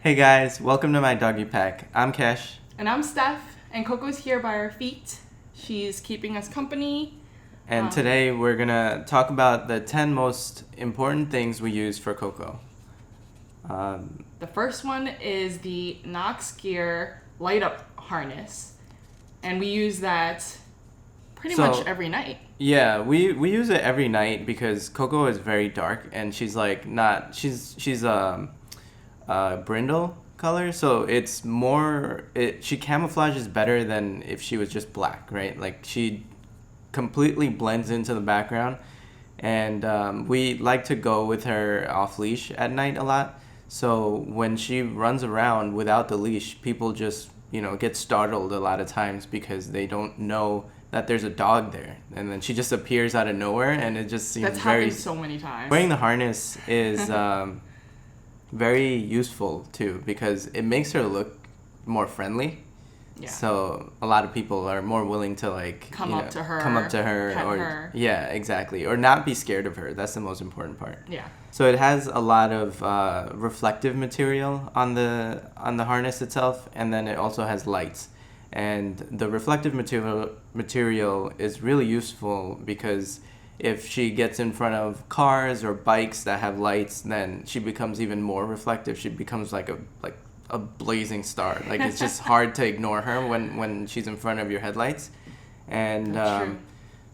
Hey guys, welcome to My Doggy Pack. I'm Kesh. And I'm Steph, and Coco's here by our feet. She's keeping us company. And today we're going to talk about the 10 most important things we use for Coco. The first one is the Noxgear light up harness. And we use that pretty much every night. Yeah, we use it every night because Coco is very dark and she's like not, she's brindle color, so it's more, she camouflages better than if she was just black, right? Like she completely blends into the background, and we like to go with her off leash at night a lot. So when she runs around without the leash, people just get startled a lot of times because they don't know that there's a dog there, and then she just appears out of nowhere, and it just seems That's happened so many times. Wearing the harness is very useful too because it makes her look more friendly. Yeah. So a lot of people are more willing to come up to her, pet her. Yeah, exactly, or not be scared of her. That's the most important part. Yeah. So it has a lot of reflective material on the harness itself, and then it also has lights. And the reflective material is really useful because if she gets in front of cars or bikes that have lights, then she becomes even more reflective. She becomes like a blazing star. Like it's just hard to ignore her when she's in front of your headlights. And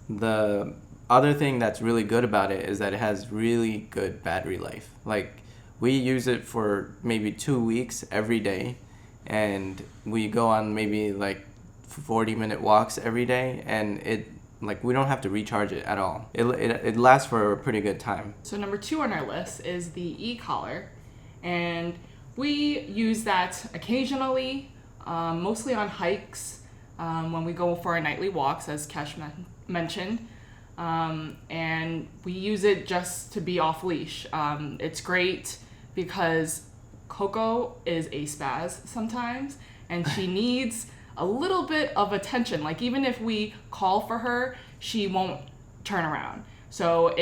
the other thing that's really good about it is that it has really good battery life. Like we use it for maybe 2 weeks every day, and we go on maybe 40-minute walks every day, and we don't have to recharge it at all. It lasts for a pretty good time. So number 2 on our list is the e-collar, and we use that occasionally, mostly on hikes, when we go for our nightly walks, as Kesh mentioned, and we use it just to be off leash. It's great because Coco is a spaz sometimes, and she needs a little bit of attention. Like even if we call for her, she won't turn around. So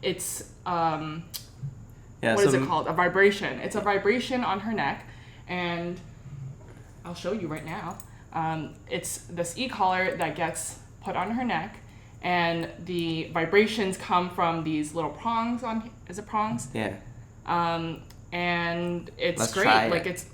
it's what is it called? A vibration. It's a vibration on her neck, and I'll show you right now. It's this e-collar that gets put on her neck, and the vibrations come from these little prongs on. Is it prongs? Yeah. And it's Let's great. try it. Like it's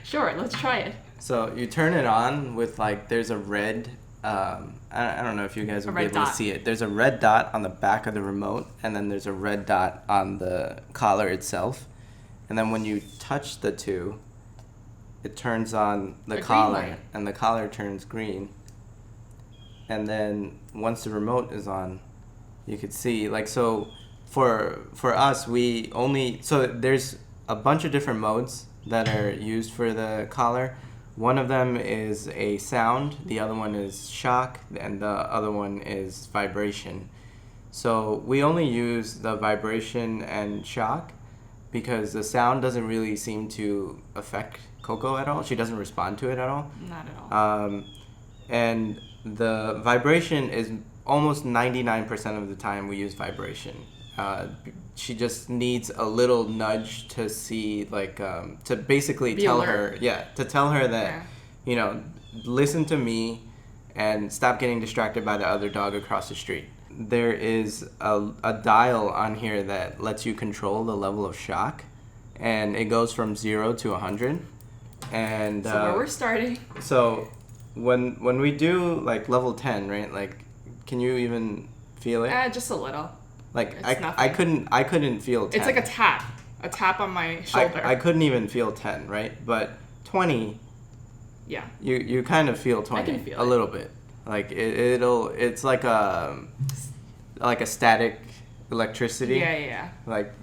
sure. Let's try it. So you turn it on with there's a red. I don't know if you guys will be able to see it. There's a red dot on the back of the remote, and then there's a red dot on the collar itself. And then when you touch the two, it turns on the collar, and the collar turns green. And then once the remote is on, you could see so. For us, there's a bunch of different modes that are used for the collar. One of them is a sound, the other one is shock, and the other one is vibration. So we only use the vibration and shock because the sound doesn't really seem to affect Coco at all. She doesn't respond to it at all. Not at all. And the vibration is almost 99% of the time we use vibration. She just needs a little nudge to see, to basically tell her that, listen to me and stop getting distracted by the other dog across the street. There is a dial on here that lets you control the level of shock, and it goes from 0 to 100. And so where we're starting. So when we do level 10, right? Can you even feel it? Just a little. I couldn't feel 10. It's like a tap on my shoulder. I couldn't even feel 10, right? But 20, yeah, you kind of feel 20. I can feel a little bit. It's like a static electricity. Yeah.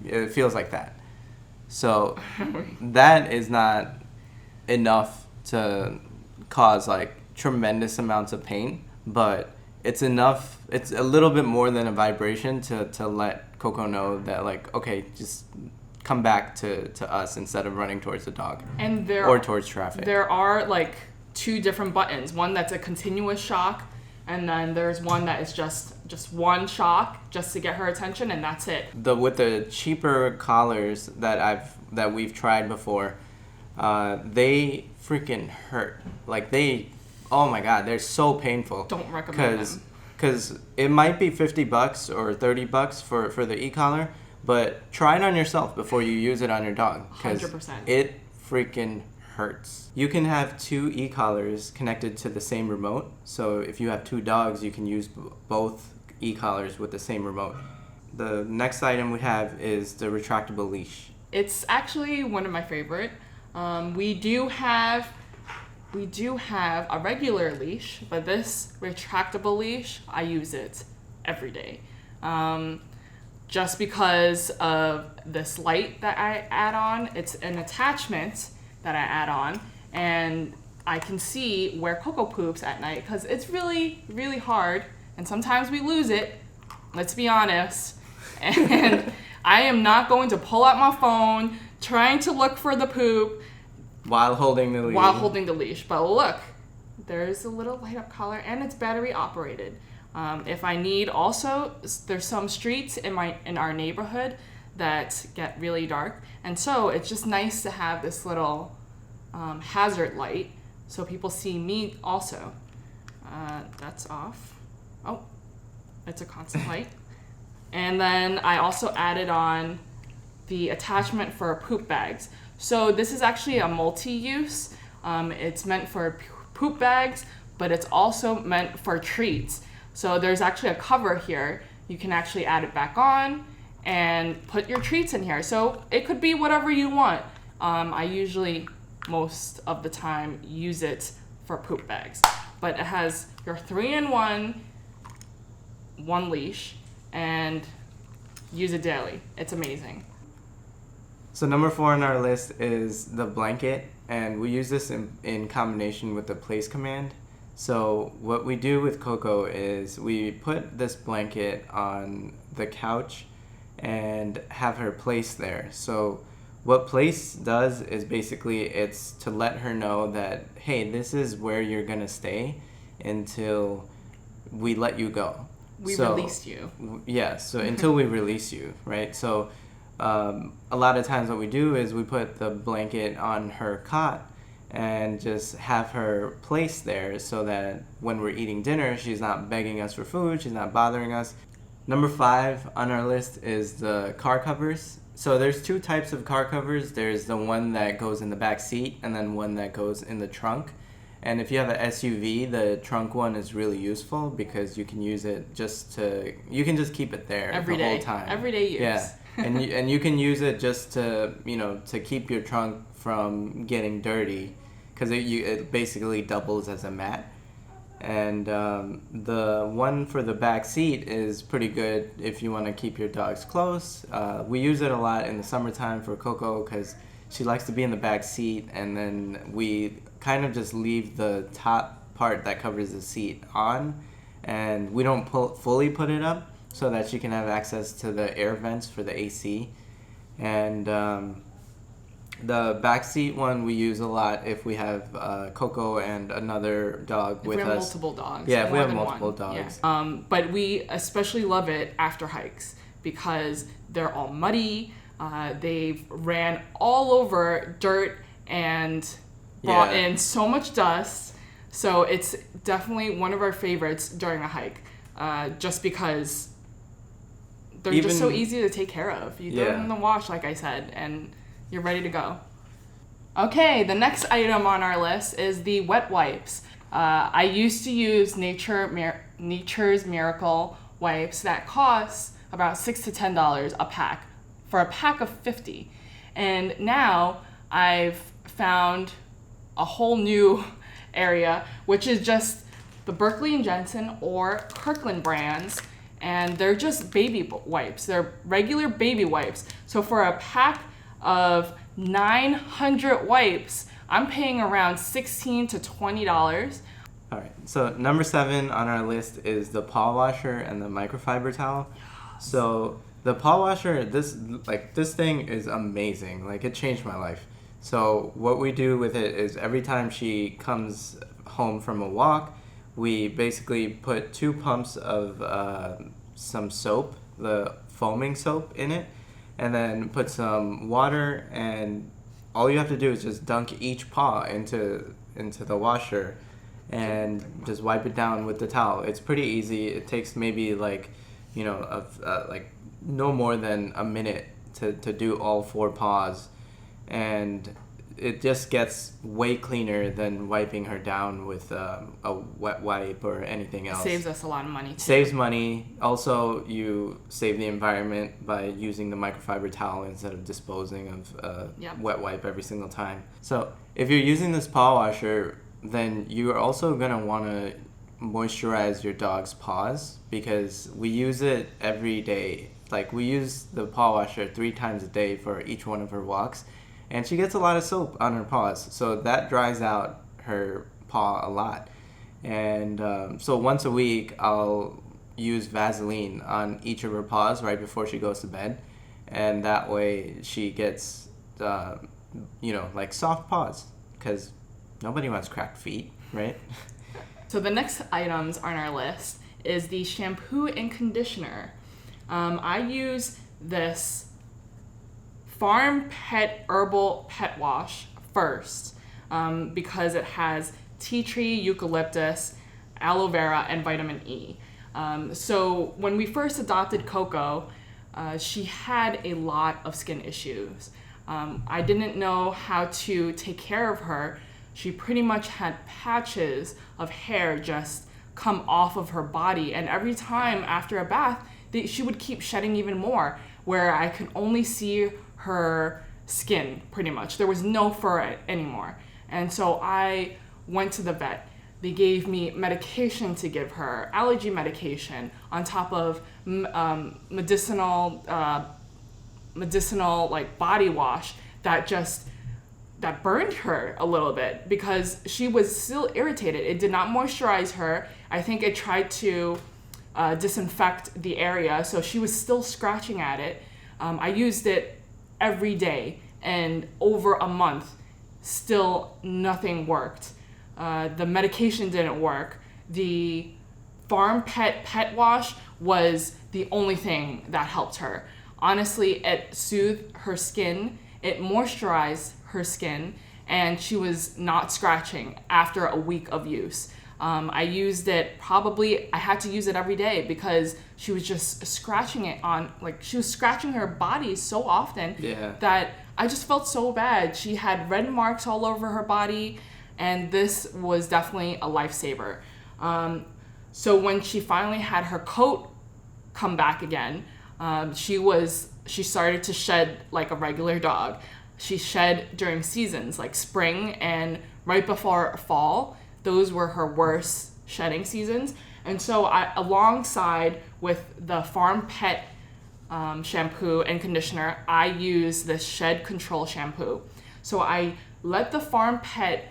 It feels like that. So that is not enough to cause tremendous amounts of pain, but it's enough. It's a little bit more than a vibration to let Coco know that okay, just come back to us instead of running towards the dog or towards traffic. There are 2 different buttons. One that's a continuous shock, and then there's one that is just one shock just to get her attention, and that's it. With the cheaper collars that I've that we've tried before, they freaking hurt. Like oh my God, they're so painful. Don't recommend them. Because it might be $50 or $30 for the e-collar, but try it on yourself before you use it on your dog. 100%. It freaking hurts. You can have 2 e-collars connected to the same remote. So if you have 2 dogs, you can use both e-collars with the same remote. The next item we have is the retractable leash. It's actually one of my favorite. We do have a regular leash, but this retractable leash, I use it every day. Just because of this light that I add on. It's an attachment that I add on, and I can see where Coco poops at night, because it's really, really hard, and sometimes we lose it, let's be honest. And I am not going to pull out my phone trying to look for the poop while holding the leash. But look, there's a little light up collar, and it's battery operated. If I need, also, there's some streets in our neighborhood that get really dark, and so it's just nice to have this little hazard light so people see me also. That's off. Oh, it's a constant light. And then I also added on the attachment for poop bags. So this is actually a multi-use. It's meant for poop bags, but it's also meant for treats. So there's actually a cover here. You can actually add it back on and put your treats in here. So it could be whatever you want. I usually, most of the time, use it for poop bags. But it has your 3-in-1, one leash, and use it daily. It's amazing. So number 4 on our list is the blanket, and we use this in combination with the place command. So what we do with Coco is we put this blanket on the couch and have her place there. So what place does is basically it's to let her know that, hey, this is where you're gonna stay until we let you go. We released you. Yeah, so until we release you, right? So a lot of times what we do is we put the blanket on her cot and just have her placed there so that when we're eating dinner, she's not begging us for food, she's not bothering us. Number 5 on our list is the car covers. So there's 2 types of car covers. There's the one that goes in the back seat and then one that goes in the trunk. And if you have an SUV, the trunk one is really useful because you can use it you can just keep it there the whole time. Everyday use. Yeah, and you can use it just to keep your trunk from getting dirty, because it basically doubles as a mat. And the one for the back seat is pretty good if you want to keep your dogs close. We use it a lot in the summertime for Coco because she likes to be in the back seat, and then we kind of just leave the top part that covers the seat on, and we don't fully put it up so that she can have access to the air vents for the AC. And the back seat one we use a lot if we have Coco and another dog with us. If we have multiple dogs. Yeah, if we have multiple dogs. Yeah. But we especially love it after hikes because they're all muddy. They've ran all over dirt and brought in so much dust. So it's definitely one of our favorites during a hike, just because they're just so easy to take care of. You throw them in the wash, like I said, and you're ready to go. Okay, the next item on our list is the wet wipes. I used to use Nature's Miracle wipes that cost about $6 to $10 a pack for a pack of 50. And now I've found a whole new area, which is just the Berkley & Jensen or Kirkland brands, and they're just baby wipes. They're regular baby wipes. So for a pack of 900 wipes, I'm paying around $16 to $20. All right, so number 7 on our list is the paw washer and the microfiber towel. Yes. So the paw washer, this thing is amazing. Like, it changed my life. So what we do with it is every time she comes home from a walk, we basically put 2 pumps of some soap, the foaming soap, in it, and then put some water, and all you have to do is just dunk each paw into the washer and just wipe it down with the towel. It's pretty easy. It takes maybe like, like no more than a minute to do all 4 paws, and it just gets way cleaner than wiping her down with a wet wipe or anything else. Saves us a lot of money too. Saves money. Also, you save the environment by using the microfiber towel instead of disposing of wet wipe every single time. So if you're using this paw washer, then you're also going to want to moisturize your dog's paws, because we use it every day. Like, we use the paw washer 3 times a day for each one of her walks. And she gets a lot of soap on her paws, so that dries out her paw a lot. And so once a week, I'll use Vaseline on each of her paws right before she goes to bed. And that way she gets, like soft paws, because nobody wants cracked feet, right? So the next items on our list is the shampoo and conditioner. I use this FarmPet Herbal Pet Wash first, because it has tea tree, eucalyptus, aloe vera, and vitamin E. So when we first adopted Coco, she had a lot of skin issues. I didn't know how to take care of her. She pretty much had patches of hair just come off of her body, and every time after a bath, she would keep shedding even more, where I could only see her skin pretty much. There was no fur anymore. And so I went to the vet. They gave me medication to give her, allergy medication, on top of medicinal like body wash that burned her a little bit, because she was still irritated. It did not moisturize her. I think it tried to disinfect the area, so she was still scratching at it. I used it every day, and over a month, still nothing worked. The medication didn't work. The FarmPet Pet Wash was the only thing that helped her. Honestly, it soothed her skin, it moisturized her skin, and she was not scratching after a week of use. I used it I had to use it every day, because she was just scratching it she was scratching her body so often that I just felt so bad. She had red marks all over her body, and this was definitely a lifesaver. So when she finally had her coat come back again, she started to shed like a regular dog. She shed during seasons like spring and right before fall. Those were her worst shedding seasons. And so alongside with the FarmPet shampoo and conditioner, I use this shed control shampoo. So I let the FarmPet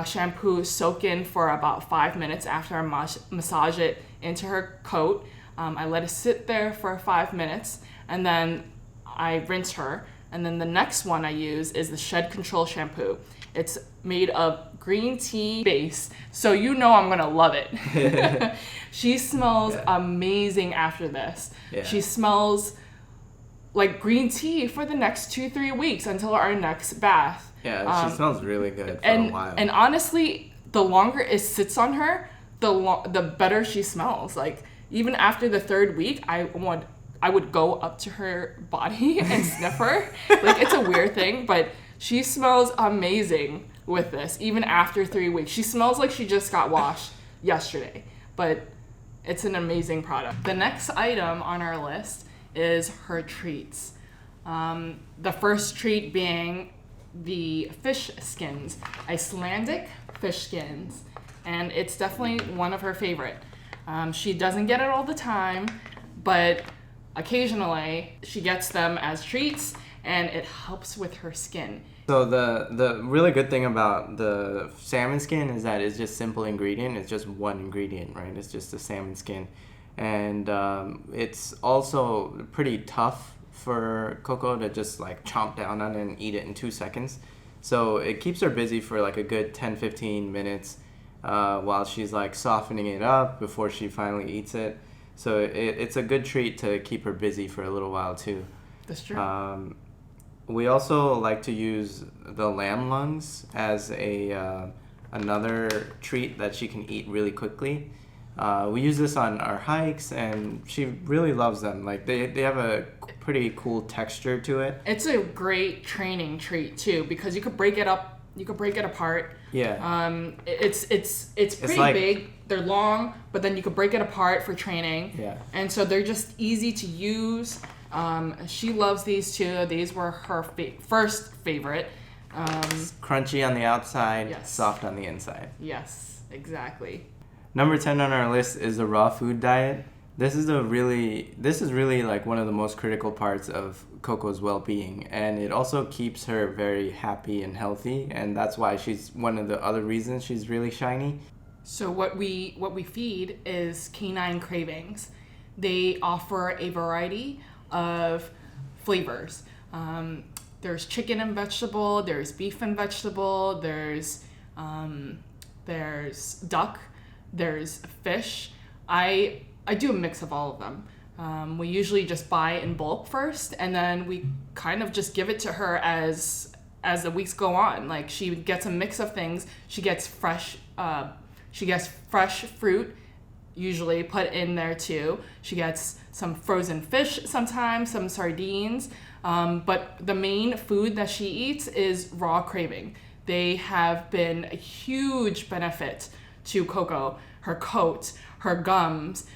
shampoo soak in for about 5 minutes after I massage it into her coat. I let it sit there for 5 minutes, and then I rinse her. And then the next one I use is the shed control shampoo. It's made of green tea base, so I'm gonna love it. She smells amazing after this. Yeah. She smells like green tea for the next 2-3 weeks until our next bath. Yeah, she smells really good for a while. And honestly, the longer it sits on her, the better she smells. Like, even after the 3rd week, I would go up to her body and sniff her. Like, it's a weird thing, but she smells amazing with this, even after 3 weeks. She smells like she just got washed yesterday, but it's an amazing product. The next item on our list is her treats. The first treat being the fish skins, Icelandic fish skins, and it's definitely one of her favorite. She doesn't get it all the time, but occasionally she gets them as treats, and it helps with her skin. So the really good thing about the salmon skin is that it's just simple ingredient. It's just one ingredient, right? It's just the salmon skin. And it's also pretty tough for Coco to just like chomp down on it and eat it in 2 seconds. So it keeps her busy for like a good 10-15 minutes while she's like softening it up before she finally eats it. So it's a good treat to keep her busy for a little while too. That's true. We also like to use the lamb lungs as another treat that she can eat really quickly. We use this on our hikes, and she really loves them. Like they have a pretty cool texture to it. It's a great training treat too, because you could break it up. You could break it apart. Yeah. It's pretty like, big. They're long, but then you could break it apart for training. Yeah. And so they're just easy to use. She loves these too. These were her first favorite. Crunchy on the outside, yes. Soft on the inside. Yes, exactly. Number 10 on our list is the raw food diet. This is really like one of the most critical parts of Coco's well-being, and it also keeps her very happy and healthy, and that's why she's one of the other reasons she's really shiny. So what we feed is canine cravings. They offer a variety of flavors. There's chicken and vegetable, there's beef and vegetable, there's duck, there's fish. I do a mix of all of them. We usually just buy in bulk first, and then we kind of just give it to her as the weeks go on. Like, she gets a mix of things. She gets fresh fruit, usually put in there too. She gets some frozen fish sometimes, some sardines. But the main food that she eats is raw craving. They have been a huge benefit to Coco, her coat, her gums,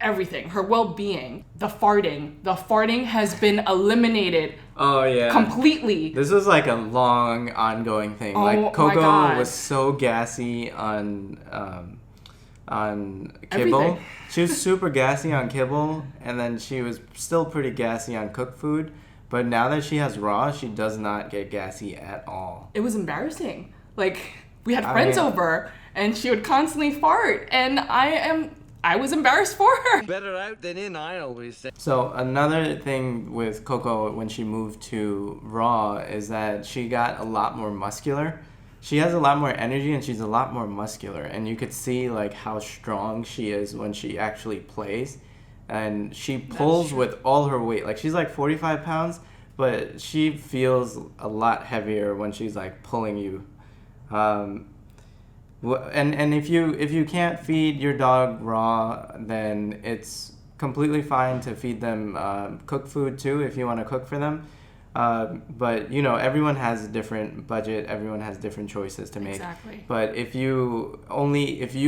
everything, her well-being. The farting has been eliminated. Oh yeah, completely. This was like a long ongoing thing. Oh, like Coco my God. was so gassy on kibble. Everything. She was super gassy on kibble, and then she was still pretty gassy on cooked food. But now that she has raw, she does not get gassy at all. It was embarrassing. Like, we had friends over, and she would constantly fart, and I was embarrassed for her. Better out than in, I always say. So another thing with Coco when she moved to raw is that she got a lot more muscular. She has a lot more energy, and she's a lot more muscular, and you could see like how strong she is when she actually plays. And she pulls with all her weight. Like, she's like 45 pounds, but she feels a lot heavier when she's like pulling you. And if you can't feed your dog raw, then it's completely fine to feed them cooked food too if you want to cook for them. But you know, everyone has a different budget. Everyone has different choices to make. Exactly. But if you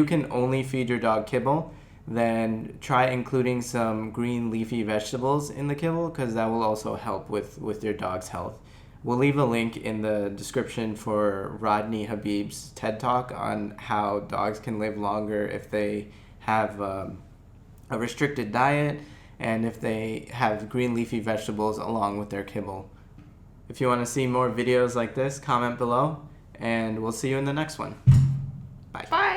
can only feed your dog kibble, then try including some green leafy vegetables in the kibble, because that will also help with your dog's health. We'll leave a link in the description for Rodney Habib's TED Talk on how dogs can live longer if they have a restricted diet and if they have green leafy vegetables along with their kibble. If you want to see more videos like this, comment below, and we'll see you in the next one. Bye. Bye.